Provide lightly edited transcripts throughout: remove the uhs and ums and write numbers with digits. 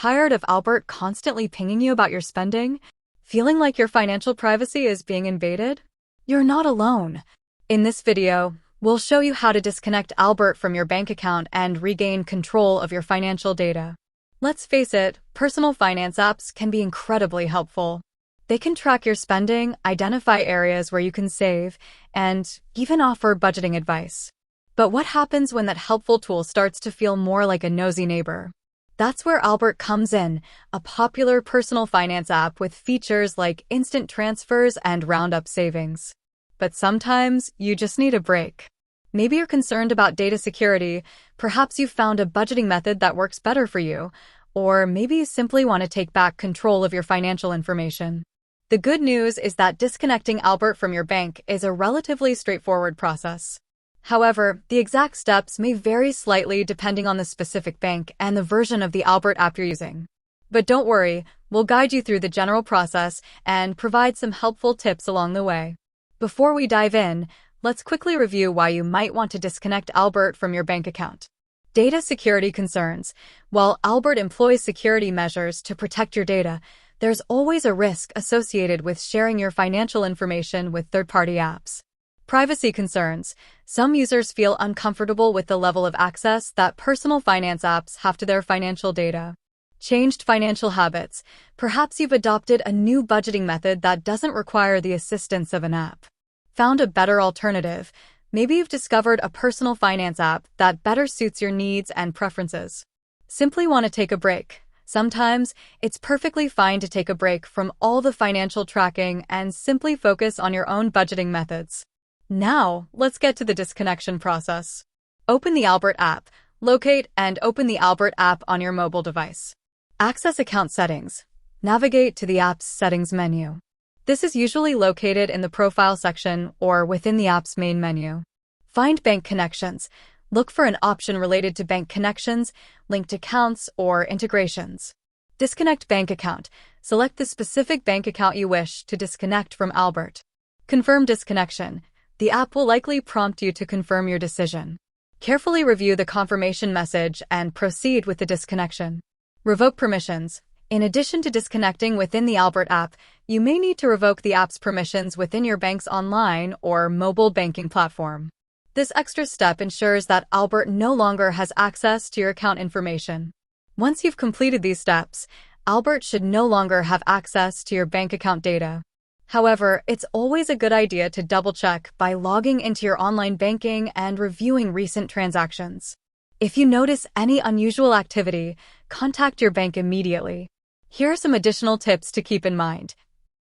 Tired of Albert constantly pinging you about your spending? Feeling like your financial privacy is being invaded? You're not alone. In this video, we'll show you how to disconnect Albert from your bank account and regain control of your financial data. Let's face it, personal finance apps can be incredibly helpful. They can track your spending, identify areas where you can save, and even offer budgeting advice. But what happens when that helpful tool starts to feel more like a nosy neighbor? That's where Albert comes in, a popular personal finance app with features like instant transfers and roundup savings. But sometimes you just need a break. Maybe you're concerned about data security, perhaps you've found a budgeting method that works better for you, or maybe you simply want to take back control of your financial information. The good news is that disconnecting Albert from your bank is a relatively straightforward process. However, the exact steps may vary slightly depending on the specific bank and the version of the Albert app you're using. But don't worry, we'll guide you through the general process and provide some helpful tips along the way. Before we dive in, let's quickly review why you might want to disconnect Albert from your bank account. Data security concerns. While Albert employs security measures to protect your data, there's always a risk associated with sharing your financial information with third-party apps. Privacy concerns. Some users feel uncomfortable with the level of access that personal finance apps have to their financial data. Changed financial habits. Perhaps you've adopted a new budgeting method that doesn't require the assistance of an app. Found a better alternative. Maybe you've discovered a personal finance app that better suits your needs and preferences. Simply want to take a break. Sometimes it's perfectly fine to take a break from all the financial tracking and simply focus on your own budgeting methods. Now, let's get to the disconnection process. Open the Albert app. Locate and open the Albert app on your mobile device. Access account settings. Navigate to the app's settings menu. This is usually located in the profile section or within the app's main menu. Find bank connections. Look for an option related to bank connections, linked accounts, or integrations. Disconnect bank account. Select the specific bank account you wish to disconnect from Albert. Confirm disconnection. The app will likely prompt you to confirm your decision. Carefully review the confirmation message and proceed with the disconnection. Revoke permissions. In addition to disconnecting within the Albert app, you may need to revoke the app's permissions within your bank's online or mobile banking platform. This extra step ensures that Albert no longer has access to your account information. Once you've completed these steps, Albert should no longer have access to your bank account data. However, it's always a good idea to double-check by logging into your online banking and reviewing recent transactions. If you notice any unusual activity, contact your bank immediately. Here are some additional tips to keep in mind.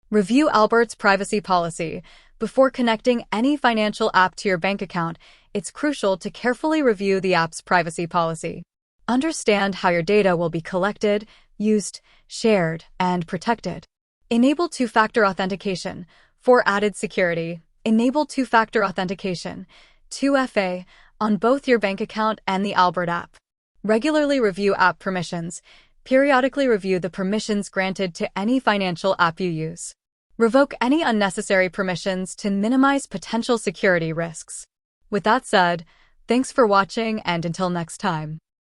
Review Albert's privacy policy. Before connecting any financial app to your bank account, it's crucial to carefully review the app's privacy policy. Understand how your data will be collected, used, shared, and protected. Enable two-factor authentication. For added security, enable two-factor authentication, 2FA, on both your bank account and the Albert app. Regularly review app permissions. Periodically review the permissions granted to any financial app you use. Revoke any unnecessary permissions to minimize potential security risks. With that said, thanks for watching and until next time.